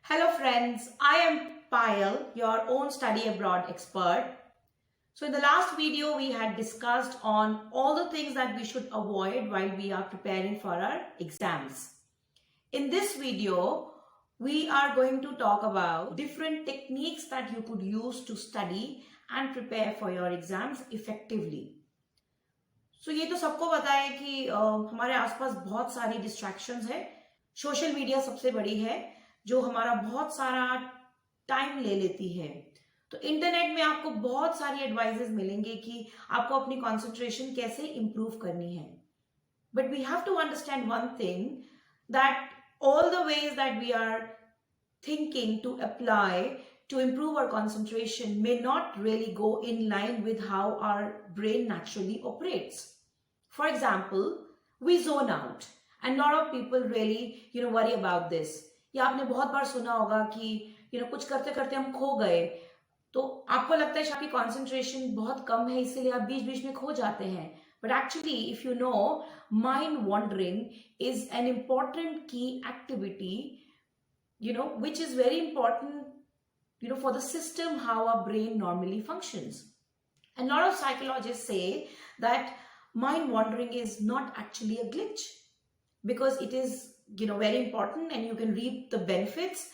Hello friends, I am Payal, your own study abroad expert. So in the last video, we had discussed on all the things that we should avoid while we are preparing for our exams. In this video, we are going to talk about different techniques that you could use to study and prepare for your exams effectively. So ये तो सबको पता है कि हमारे आसपास बहुत सारी डिस्ट्रैक्शंस है. सोशल मीडिया सबसे बड़ी है जो हमारा बहुत सारा टाइम ले लेती है. तो इंटरनेट में आपको बहुत सारी एडवाइजेस मिलेंगे कि आपको अपनी कंसंट्रेशन कैसे इंप्रूव करनी है. But we have to understand one thing that all the ways that we are thinking to apply to improve our concentration may not really go in line with how our brain naturally operates. For example, we zone out and a lot of people really worry about this. या आपने बहुत बार सुना होगा कि कुछ करते करते हम खो गए, तो आपको लगता है आपकी कंसंट्रेशन बहुत कम है इसीलिए आप बीच बीच में खो जाते हैं. But actually, if you know, mind wandering is an important key activity, which is very important, for the system, how our brain normally functions. And a lot of psychologists say that mind wandering is not actually a glitch because it is, very important and you can reap the benefits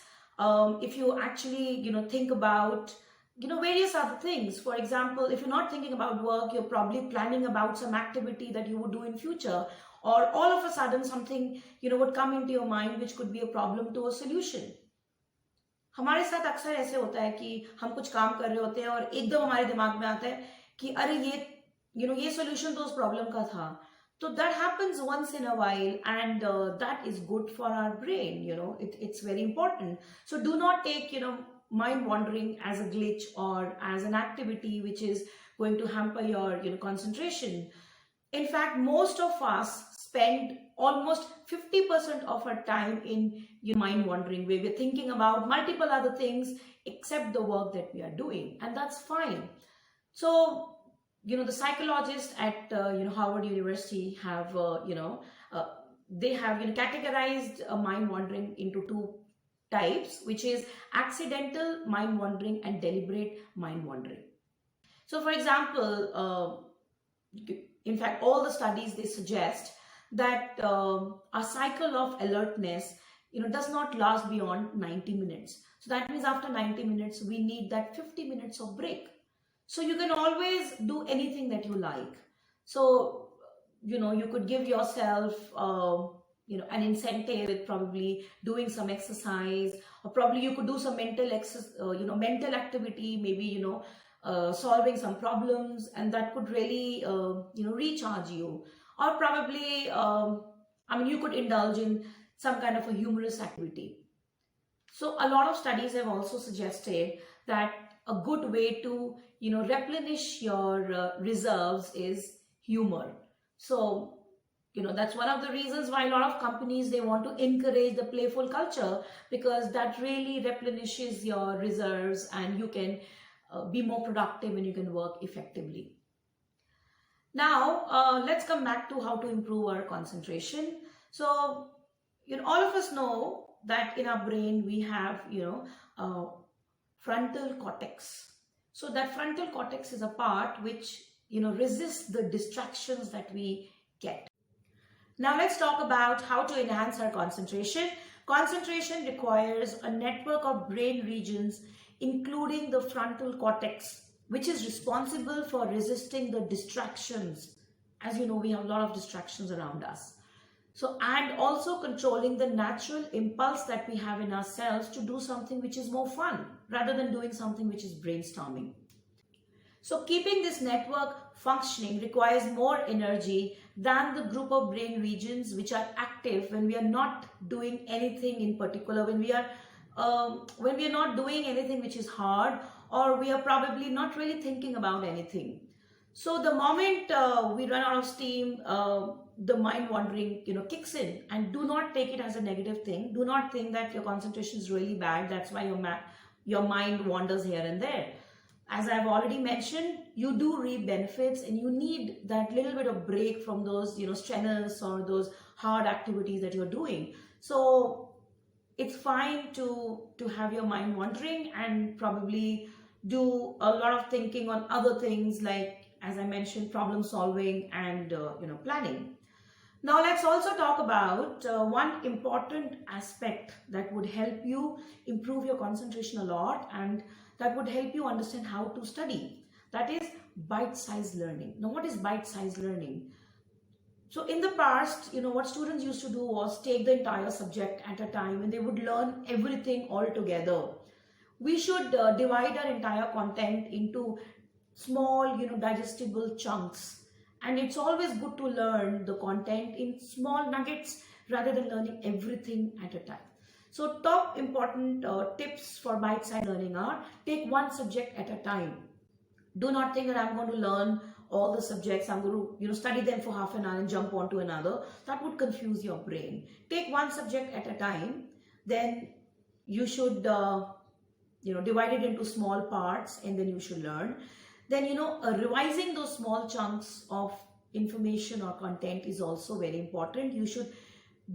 if you actually, think about various other things. For example, if you're not thinking about work, you're probably planning about some activity that you would do in future, or all of a sudden something would come into your mind which could be a problem to a solution. हमारे साथ अक्सर ऐसे होता है कि हम कुछ काम कर रहे होते हैं और एकदम हमारे दिमाग में आता है कि अरे ये solution तो उस problem का था. So that happens once in a while, and that is good for our brain. It's very important. So do not take mind wandering as a glitch or as an activity which is going to hamper your concentration. In fact, most of us spend almost 50% of our time in mind wandering, where we're thinking about multiple other things except the work that we are doing, and that's fine. So the psychologists at Harvard University have they have categorized mind wandering into two types, which is accidental mind wandering and deliberate mind wandering. So for example, in fact, all the studies, they suggest that a cycle of alertness does not last beyond 90 minutes. So that means after 90 minutes, we need that 50 minutes of break. So you can always do anything that you like. So, you could give yourself, an incentive with probably doing some exercise, or probably you could do some mental mental activity, maybe, solving some problems, and that could really, recharge you. Or probably, you could indulge in some kind of a humorous activity. So a lot of studies have also suggested that a good way to replenish your reserves is humor. So that's one of the reasons why a lot of companies, they want to encourage the playful culture, because that really replenishes your reserves and you can be more productive and you can work effectively. Now let's come back to how to improve our concentration. So all of us know that in our brain we have frontal cortex. So that frontal cortex is a part which resists the distractions that we get. Now let's talk about how to enhance our concentration. Concentration requires a network of brain regions including the frontal cortex, which is responsible for resisting the distractions. As you know, we have a lot of distractions around us. So, and also controlling the natural impulse that we have in ourselves to do something which is more fun rather than doing something which is brainstorming. So keeping this network functioning requires more energy than the group of brain regions which are active when we are not doing anything in particular, when we are not doing anything which is hard, or we are probably not really thinking about anything. So the moment we run out of steam, the mind wandering kicks in. And do not take it as a negative thing. Do not think that your concentration is really bad, that's why your mind wanders here and there. As I've already mentioned, you do reap benefits and you need that little bit of break from those strenuous or those hard activities that you're doing. So it's fine to have your mind wandering and probably do a lot of thinking on other things, like as I mentioned, problem solving and planning. Now let's also talk about one important aspect that would help you improve your concentration a lot, and that would help you understand how to study. That is bite-sized learning. Now what is bite-sized learning? So in the past, what students used to do was take the entire subject at a time and they would learn everything all together. We should divide our entire content into small, digestible chunks. And it's always good to learn the content in small nuggets rather than learning everything at a time. So top important tips for bite-sized learning are: take one subject at a time. Do not think that I'm going to learn all the subjects, I'm going to study them for half an hour and jump on to another. That would confuse your brain. Take one subject at a time. Then you should divide it into small parts, and then you should learn. Then revising those small chunks of information or content is also very important. You should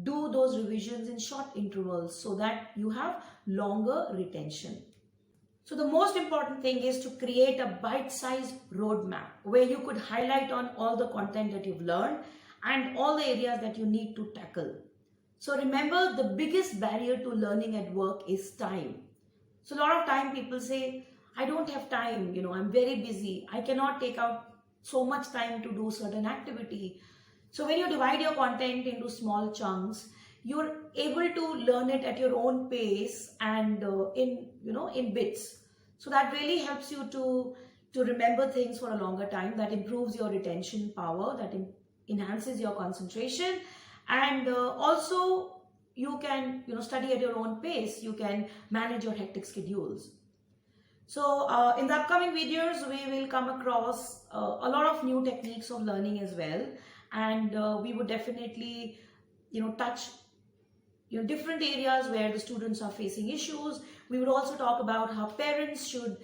do those revisions in short intervals so that you have longer retention. So the most important thing is to create a bite-sized roadmap where you could highlight on all the content that you've learned and all the areas that you need to tackle. So remember, the biggest barrier to learning at work is time. So a lot of time people say, I don't have time, I'm very busy, I cannot take out so much time to do certain activity. So when you divide your content into small chunks, you're able to learn it at your own pace and in bits. So that really helps you to remember things for a longer time. That improves your retention power, that enhances your concentration, and also you can study at your own pace. You can manage your hectic schedules. So in the upcoming videos, we will come across a lot of new techniques of learning as well, and we would definitely touch different areas where the students are facing issues. We would also talk about how parents should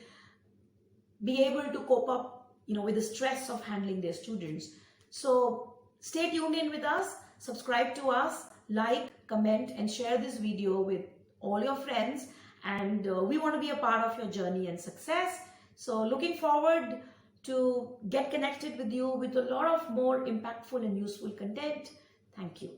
be able to cope up with the stress of handling their students. So stay tuned in with us, subscribe to us, like, comment and share this video with all your friends, and we want to be a part of your journey and success. So looking forward to get connected with you with a lot of more impactful and useful content. Thank you.